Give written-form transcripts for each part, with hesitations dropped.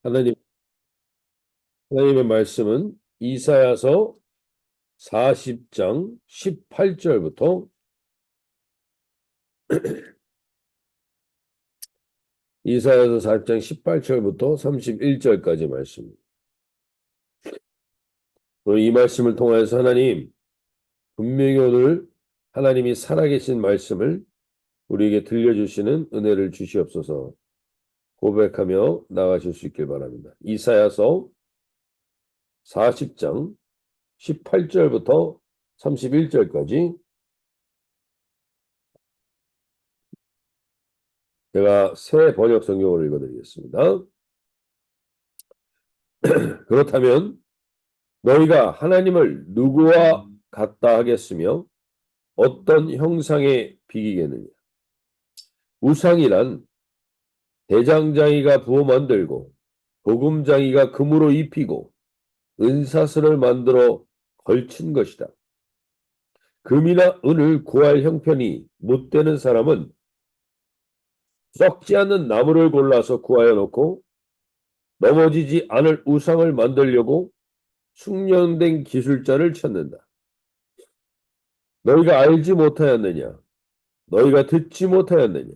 하나님, 하나님의 말씀은 이사야서 40장 18절부터 이사야서 40장 18절부터 31절까지 말씀입니다. 오늘 이 말씀을 통해서 하나님 분명히 오늘 하나님이 살아계신 말씀을 우리에게 들려주시는 은혜를 주시옵소서. 고백하며 나가실 수 있길 바랍니다. 이사야서 40장 18절부터 31절까지 제가 새 번역 성경을 읽어드리겠습니다. 그렇다면 너희가 하나님을 누구와 같다 하겠으며 어떤 형상에 비기겠느냐? 우상이란 대장장이가 부어 만들고 보금장이가 금으로 입히고 은사슬을 만들어 걸친 것이다. 금이나 은을 구할 형편이 못 되는 사람은 썩지 않는 나무를 골라서 구하여 놓고 넘어지지 않을 우상을 만들려고 숙련된 기술자를 찾는다. 너희가 알지 못하였느냐? 너희가 듣지 못하였느냐?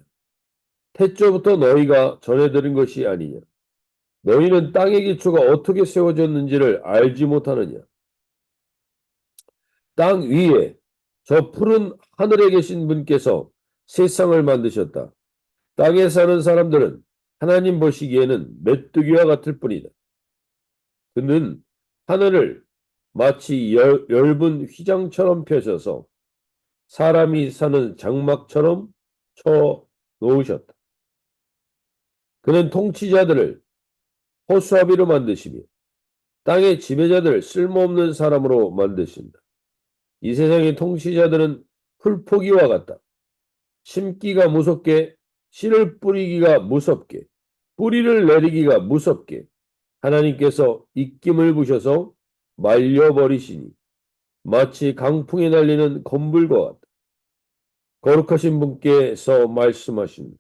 태초부터 너희가 전해들은 것이 아니냐? 너희는 땅의 기초가 어떻게 세워졌는지를 알지 못하느냐? 땅 위에 저 푸른 하늘에 계신 분께서 세상을 만드셨다. 땅에 사는 사람들은 하나님 보시기에는 메뚜기와 같을 뿐이다. 그는 하늘을 마치 엷은 휘장처럼 펴셔서 사람이 사는 장막처럼 쳐 놓으셨다. 그는 통치자들을 허수아비로 만드시며 땅의 지배자들을 쓸모없는 사람으로 만드신다. 이 세상의 통치자들은 풀포기와 같다. 심기가 무섭게, 씨를 뿌리기가 무섭게, 뿌리를 내리기가 무섭게 하나님께서 입김을 부셔서 말려버리시니 마치 강풍에 날리는 건불과 같다. 거룩하신 분께서 말씀하십니다.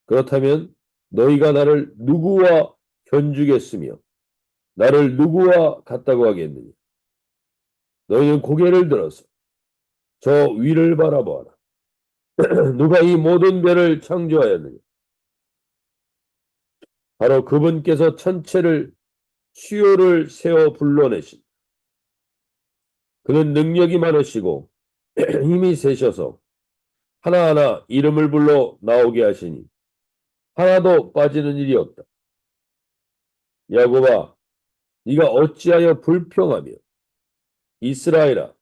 그렇다면 너희가 나를 누구와 견주겠으며 나를 누구와 같다고 하겠느냐? 너희는 고개를 들어서 저 위를 바라보아라. 누가 이 모든 별을 창조하였느냐? 바로 그분께서 천체를 수요를 세워 불러내신 그는 능력이 많으시고 힘이 세셔서 하나하나 이름을 불러 나오게 하시니 하나도 빠지는 일이 없다. 야곱아, 네가 어찌하여 불평하며 이스라엘아,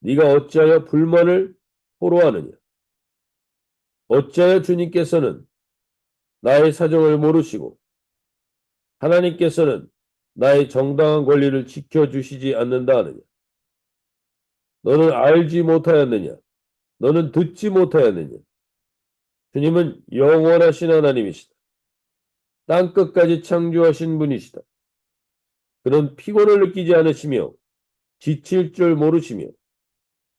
네가 어찌하여 불만을 토로하느냐? 어찌하여 주님께서는 나의 사정을 모르시고 하나님께서는 나의 정당한 권리를 지켜주시지 않는다 하느냐? 너는 알지 못하였느냐? 너는 듣지 못하였느냐? 주님은 영원하신 하나님이시다. 땅끝까지 창조하신 분이시다. 그는 피곤을 느끼지 않으시며 지칠 줄 모르시며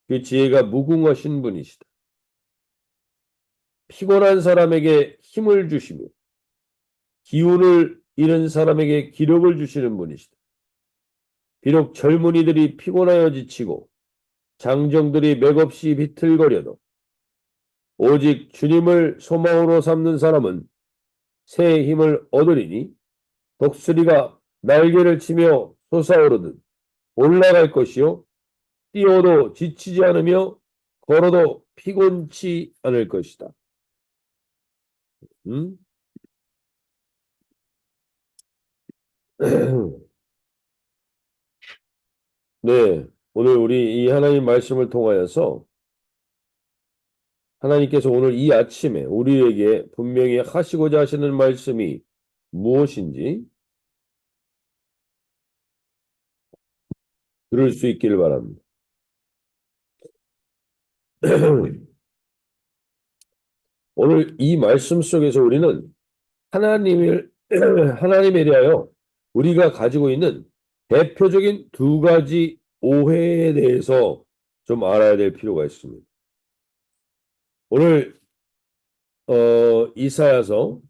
그 지혜가 무궁하신 분이시다. 피곤한 사람에게 힘을 주시며 기운을 잃은 사람에게 기력을 주시는 분이시다. 비록 젊은이들이 피곤하여 지치고 장정들이 맥없이 비틀거려도 오직 주님을 소망으로 삼는 사람은 새 힘을 얻으리니 독수리가 날개를 치며 솟아오르듯 올라갈 것이요 뛰어도 지치지 않으며 걸어도 피곤치 않을 것이다. 네, 오늘 우리 이 하나님 말씀을 통하여서 하나님께서 오늘 이 아침에 우리에게 분명히 하시고자 하시는 말씀이 무엇인지 들을 수 있기를 바랍니다. 오늘 이 말씀 속에서 우리는 하나님에 대하여 우리가 가지고 있는 대표적인 두 가지 오해에 대해서 좀 알아야 될 필요가 있습니다. 오늘 이사야서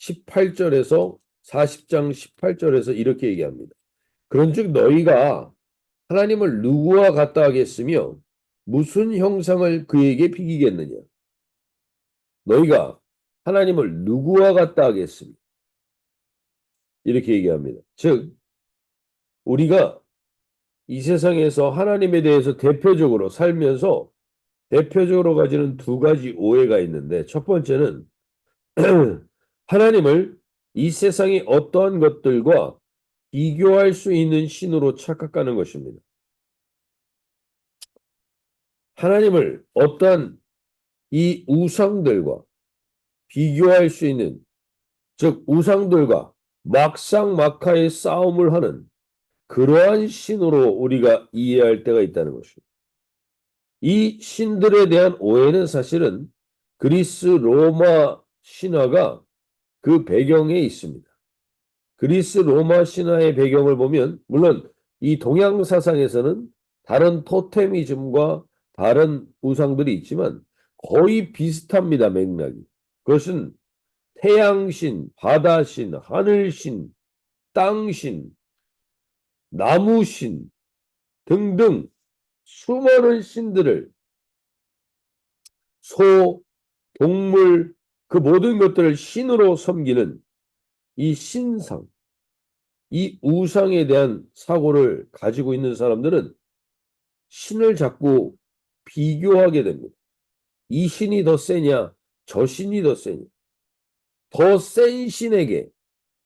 18절에서 40장 18절에서 이렇게 얘기합니다. 그런즉 너희가 하나님을 누구와 같다 하겠으며 무슨 형상을 그에게 비기겠느냐? 너희가 하나님을 누구와 같다 하겠으며 이렇게 얘기합니다. 즉 우리가 이 세상에서 하나님에 대해서 대표적으로 살면서 대표적으로 가지는 두 가지 오해가 있는데 첫 번째는 하나님을 이 세상의 어떠한 것들과 비교할 수 있는 신으로 착각하는 것입니다. 하나님을 어떠한 이 우상들과 비교할 수 있는, 즉 우상들과 막상막하의 싸움을 하는 그러한 신으로 우리가 이해할 때가 있다는 것입니다. 이 신들에 대한 오해는 사실은 그리스 로마 신화가 그 배경에 있습니다. 그리스 로마 신화의 배경을 보면 물론 이 동양 사상에서는 다른 토테미즘과 다른 우상들이 있지만 거의 비슷합니다. 맥락이. 그것은 태양신, 바다신, 하늘신, 땅신, 나무신 등등 수많은 신들을 소, 동물 그 모든 것들을 신으로 섬기는 이 신상, 이 우상에 대한 사고를 가지고 있는 사람들은 신을 자꾸 비교하게 됩니다. 이 신이 더 세냐, 저 신이 더 세냐. 더 센 신에게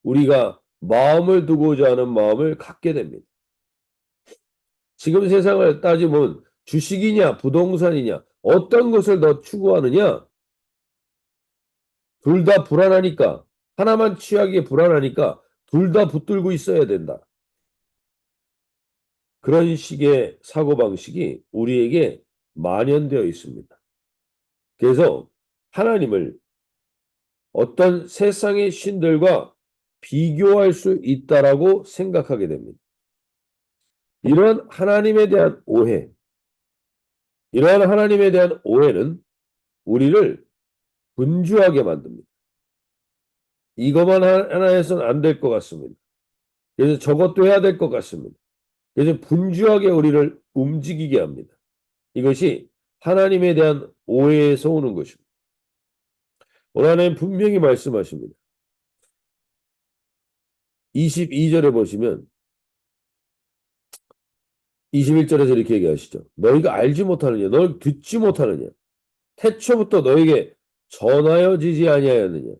우리가 마음을 두고자 하는 마음을 갖게 됩니다. 지금 세상을 따지면 주식이냐, 부동산이냐, 어떤 것을 더 추구하느냐, 둘 다 불안하니까, 하나만 취하기에 불안하니까 둘 다 붙들고 있어야 된다. 그런 식의 사고방식이 우리에게 만연되어 있습니다. 그래서 하나님을 어떤 세상의 신들과 비교할 수 있다라고 생각하게 됩니다. 이런 하나님에 대한 오해, 이러한 하나님에 대한 오해는 우리를 분주하게 만듭니다. 이것만 하나 해서는 안 될 것 같습니다. 그래서 저것도 해야 될 것 같습니다. 그래서 분주하게 우리를 움직이게 합니다. 이것이 하나님에 대한 오해에서 오는 것입니다. 오늘 하나님 분명히 말씀하십니다. 22절에 보시면 21절에서 이렇게 얘기하시죠. 너희가 알지 못하느냐, 너희 듣지 못하느냐, 태초부터 너에게 전하여지지 아니하였느냐,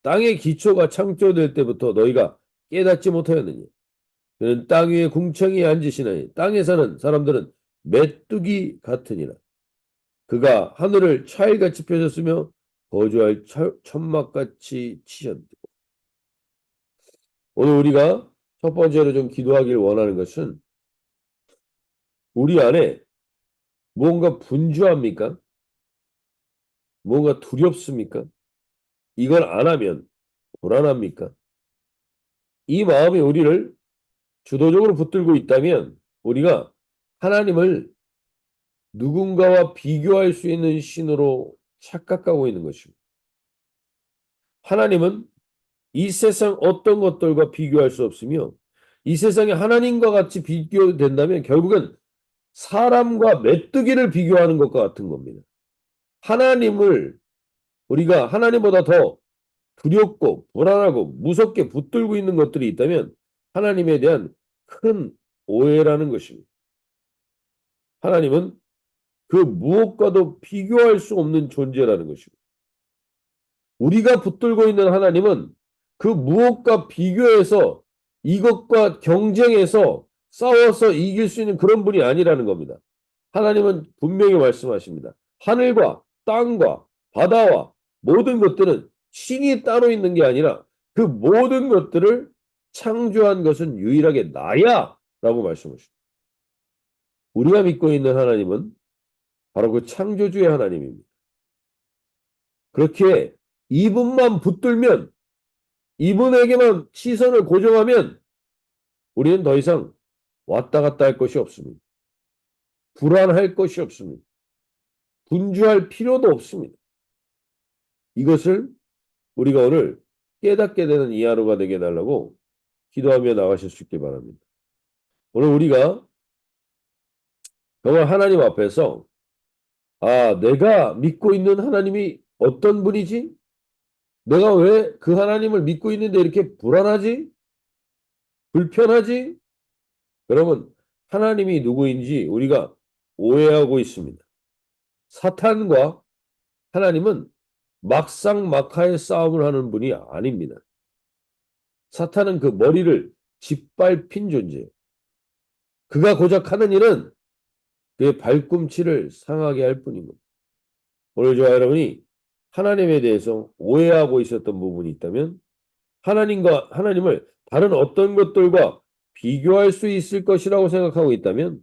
땅의 기초가 창조될 때부터 너희가 깨닫지 못하였느냐. 그는 땅 위에 궁창에 앉으시나니 땅에 사는 사람들은 메뚜기 같으니라. 그가 하늘을 차일같이 펴셨으며 거주할 천막같이 치셨고. 오늘 우리가 첫 번째로 좀 기도하기를 원하는 것은 우리 안에 무언가 분주합니까? 무언가 두렵습니까? 이걸 안 하면 불안합니까? 이 마음이 우리를 주도적으로 붙들고 있다면 우리가 하나님을 누군가와 비교할 수 있는 신으로 착각하고 있는 것입니다. 하나님은 이 세상 어떤 것들과 비교할 수 없으며 이 세상에 하나님과 같이 비교된다면 결국은 사람과 메뚜기를 비교하는 것과 같은 겁니다. 하나님을 우리가 하나님보다 더 두렵고 불안하고 무섭게 붙들고 있는 것들이 있다면 하나님에 대한 큰 오해라는 것입니다. 하나님은 그 무엇과도 비교할 수 없는 존재라는 것입니다. 우리가 붙들고 있는 하나님은 그 무엇과 비교해서 이것과 경쟁해서 싸워서 이길 수 있는 그런 분이 아니라는 겁니다. 하나님은 분명히 말씀하십니다. 하늘과 땅과 바다와 모든 것들은 신이 따로 있는 게 아니라 그 모든 것들을 창조한 것은 유일하게 나야 라고 말씀하십니다. 우리가 믿고 있는 하나님은 바로 그 창조주의 하나님입니다. 그렇게 이분만 붙들면 이분에게만 시선을 고정하면 우리는 더 이상 왔다 갔다 할 것이 없습니다. 불안할 것이 없습니다. 분주할 필요도 없습니다. 이것을 우리가 오늘 깨닫게 되는 이 하루가 되게 해달라고 기도하며 나가실 수 있길 바랍니다. 오늘 우리가 정말 하나님 앞에서 내가 믿고 있는 하나님이 어떤 분이지? 내가 왜 그 하나님을 믿고 있는데 이렇게 불안하지? 불편하지? 여러분, 하나님이 누구인지 우리가 오해하고 있습니다. 사탄과 하나님은 막상막하의 싸움을 하는 분이 아닙니다. 사탄은 그 머리를 짓밟힌 존재예요. 그가 고작 하는 일은 그의 발꿈치를 상하게 할 뿐입니다. 오늘 저와 여러분이 하나님에 대해서 오해하고 있었던 부분이 있다면 하나님을 다른 어떤 것들과 비교할 수 있을 것이라고 생각하고 있다면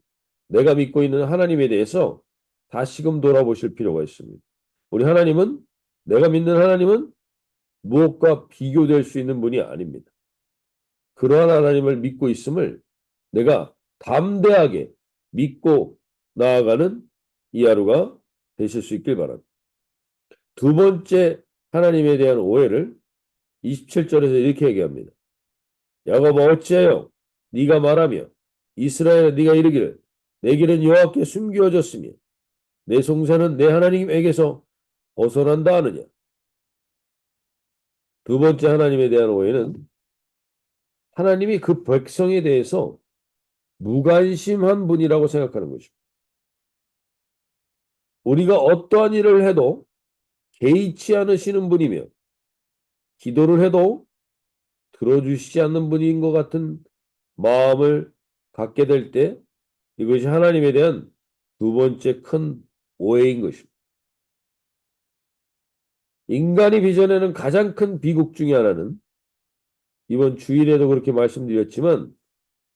내가 믿고 있는 하나님에 대해서 다시금 돌아보실 필요가 있습니다. 내가 믿는 하나님은 무엇과 비교될 수 있는 분이 아닙니다. 그러한 하나님을 믿고 있음을 내가 담대하게 믿고 나아가는 이 하루가 되실 수 있길 바랍니다. 두 번째 하나님에 대한 오해를 27절에서 이렇게 얘기합니다. 야곱아 어찌하여 네가 말하며 이스라엘아 네가 이르기를 내 길은 여호와께 숨겨졌으며 내 송사는 내 하나님에게서 벗어난다 하느냐. 두 번째 하나님에 대한 오해는 하나님이 그 백성에 대해서 무관심한 분이라고 생각하는 것입니다. 우리가 어떠한 일을 해도 개의치 않으시는 분이며 기도를 해도 들어주시지 않는 분인 것 같은 마음을 갖게 될 때 이것이 하나님에 대한 두 번째 큰 오해인 것입니다. 인간이 빚어내는 가장 큰 비극 중에 하나는 이번 주일에도 그렇게 말씀드렸지만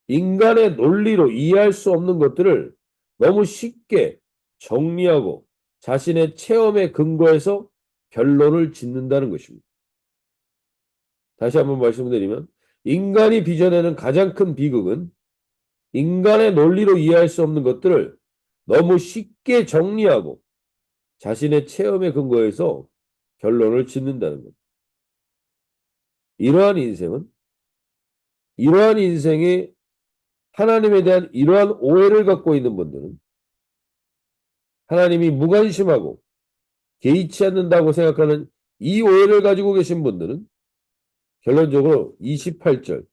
인간의 논리로 이해할 수 없는 것들을 너무 쉽게 정리하고 자신의 체험에 근거해서 결론을 짓는다는 것입니다. 다시 한번 말씀드리면 인간이 빚어내는 가장 큰 비극은 인간의 논리로 이해할 수 없는 것들을 너무 쉽게 정리하고 자신의 체험에 근거해서 결론을 짓는다는 것. 이러한 인생에 하나님에 대한 이러한 오해를 갖고 있는 분들은 하나님이 무관심하고 개의치 않는다고 생각하는 이 오해를 가지고 계신 분들은 결론적으로 28절,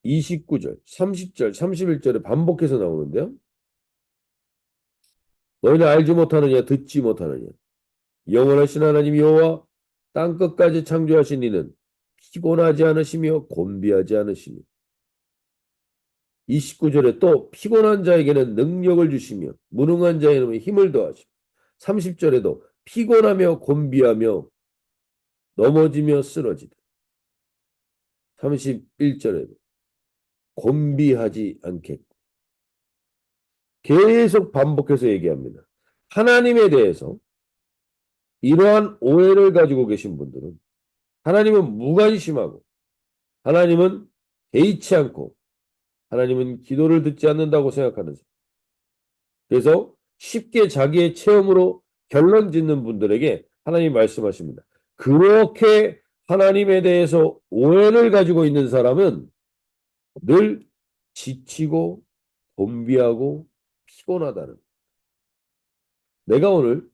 29절, 30절, 31절에 반복해서 나오는데요. 너희는 알지 못하느냐 듣지 못하느냐 영원하신 하나님 여호와 땅끝까지 창조하신 이는 피곤하지 않으시며 곤비하지 않으시며 29절에 또 피곤한 자에게는 능력을 주시며 무능한 자에게는 힘을 더하시며 30절에도 피곤하며 곤비하며 넘어지며 쓰러지다 31절에도 곤비하지 않겠고 계속 반복해서 얘기합니다. 하나님에 대해서 이러한 오해를 가지고 계신 분들은 하나님은 무관심하고 하나님은 개의치 않고 하나님은 기도를 듣지 않는다고 생각하는 사람. 그래서 쉽게 자기의 체험으로 결론 짓는 분들에게 하나님이 말씀하십니다. 그렇게 하나님에 대해서 오해를 가지고 있는 사람은 늘 지치고 곤비하고 피곤하다는. 내가 오늘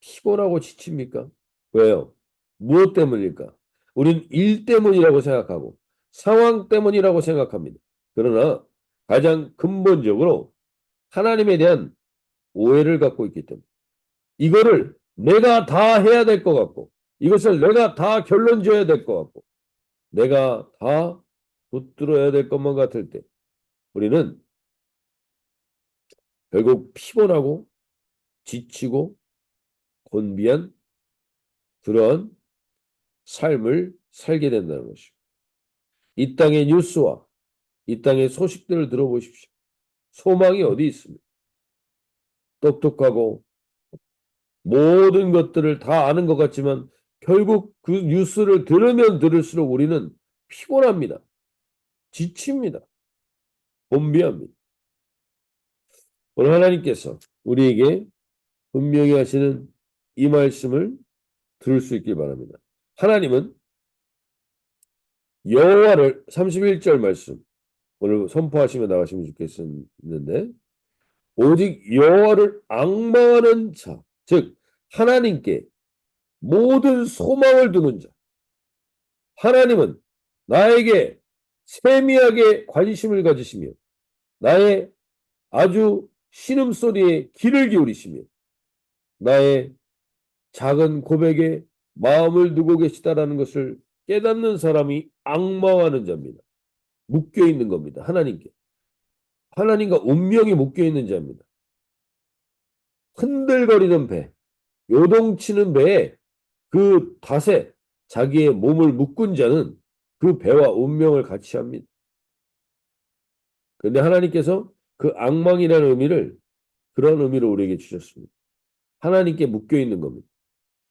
피곤하고 지칩니까? 왜요? 무엇 때문일까? 우린 일 때문이라고 생각하고 상황 때문이라고 생각합니다. 그러나 가장 근본적으로 하나님에 대한 오해를 갖고 있기 때문에 이거를 내가 다 해야 될 것 같고 이것을 내가 다 결론 지어야 될 것 같고 내가 다 붙들어야 될 것만 같을 때 우리는 결국 피곤하고 지치고 곤비한 그런 삶을 살게 된다는 것이죠. 이 땅의 뉴스와 이 땅의 소식들을 들어보십시오. 소망이 어디 있습니까? 똑똑하고 모든 것들을 다 아는 것 같지만 결국 그 뉴스를 들으면 들을수록 우리는 피곤합니다. 지칩니다. 곤비합니다. 오늘 하나님께서 우리에게 분명히 하시는 이 말씀을 들을 수 있길 바랍니다. 하나님은 여호와를 31절 말씀 오늘 선포하시며 나가시면 좋겠는데 오직 여호와를 앙망하는 자, 즉 하나님께 모든 소망을 두는 자. 하나님은 나에게 세미하게 관심을 가지시며 나의 아주 신음소리에 귀를 기울이시며 나의 작은 고백에 마음을 두고 계시다라는 것을 깨닫는 사람이 앙망하는 자입니다. 묶여 있는 겁니다. 하나님께. 하나님과 운명이 묶여 있는 자입니다. 흔들거리는 배, 요동치는 배에 그 닷에 자기의 몸을 묶은 자는 그 배와 운명을 같이 합니다. 그런데 하나님께서 그 앙망이라는 의미를 그런 의미로 우리에게 주셨습니다. 하나님께 묶여 있는 겁니다.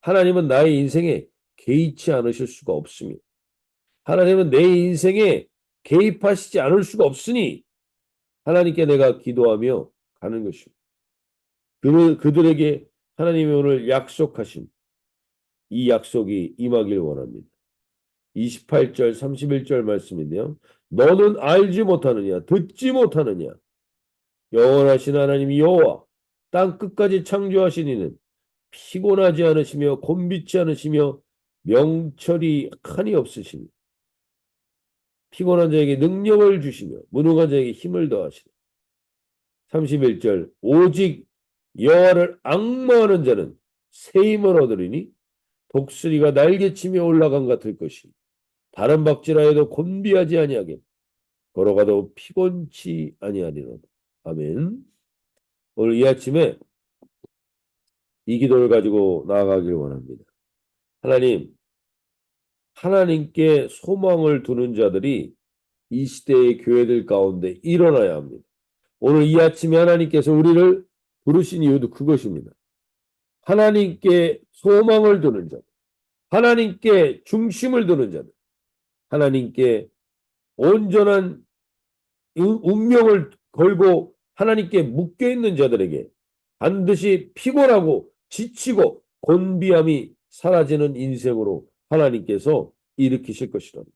하나님은 나의 인생에 개의치 않으실 수가 없습니다. 하나님은 내 인생에 개입하시지 않을 수가 없으니 하나님께 내가 기도하며 가는 것입니다. 그들에게 하나님이 오늘 약속하신 이 약속이 임하길 원합니다. 28절, 31절 말씀인데요. 너는 알지 못하느냐, 듣지 못하느냐. 영원하신 하나님 여호와, 땅 끝까지 창조하신 이는 피곤하지 않으시며 곤비치 않으시며 명철이 한이 없으시니 피곤한 자에게 능력을 주시며 무능한 자에게 힘을 더하시니 31절 오직 여호와를 앙망하는 자는 새 힘을 얻으리니 독수리가 날개치며 올라간 같을 것이니 다른 박질하여도 곤비하지 아니하게 걸어가도 피곤치 아니하리로다. 아멘. 오늘 이 아침에 이 기도를 가지고 나아가길 원합니다. 하나님, 하나님께 소망을 두는 자들이 이 시대의 교회들 가운데 일어나야 합니다. 오늘 이 아침에 하나님께서 우리를 부르신 이유도 그것입니다. 하나님께 소망을 두는 자들, 하나님께 중심을 두는 자들, 하나님께 온전한 운명을 걸고 하나님께 묶여있는 자들에게 반드시 피곤하고 지치고 곤비함이 사라지는 인생으로 하나님께서 일으키실 것이랍니다.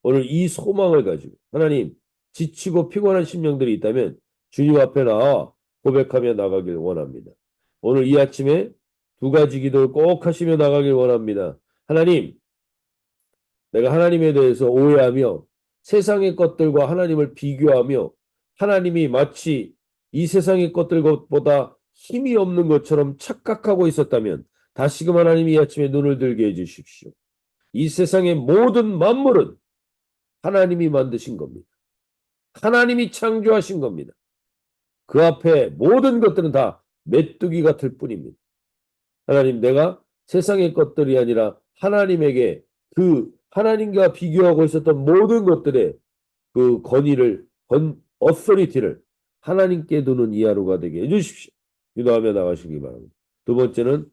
오늘 이 소망을 가지고 하나님 지치고 피곤한 심령들이 있다면 주님 앞에 나와 고백하며 나가길 원합니다. 오늘 이 아침에 두 가지 기도를 꼭 하시며 나가길 원합니다. 하나님, 내가 하나님에 대해서 오해하며 세상의 것들과 하나님을 비교하며 하나님이 마치 이 세상의 것들보다 힘이 없는 것처럼 착각하고 있었다면 다시금 하나님이 이 아침에 눈을 들게 해주십시오. 이 세상의 모든 만물은 하나님이 만드신 겁니다. 하나님이 창조하신 겁니다. 그 앞에 모든 것들은 다 메뚜기 같을 뿐입니다. 하나님, 내가 세상의 것들이 아니라 하나님에게 그 하나님과 비교하고 있었던 모든 것들의 그 권위를, 어서리티를 하나님께 두는 이 하루가 되게 해주십시오. 기도하며 나가시기 바랍니다. 두 번째는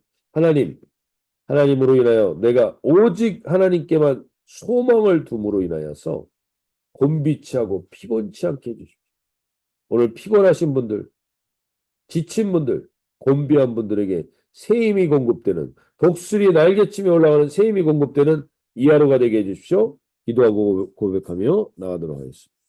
하나님으로 인하여 내가 오직 하나님께만 소망을 둠으로 인하여서 곤비치 하고 피곤치 않게 해주십시오. 오늘 피곤하신 분들, 지친 분들, 곤비한 분들에게 새 힘이 공급되는 독수리 날개치며 올라가는 새 힘이 공급되는 이 하루가 되게 해주십시오. 기도하고 고백하며 나가도록 하겠습니다.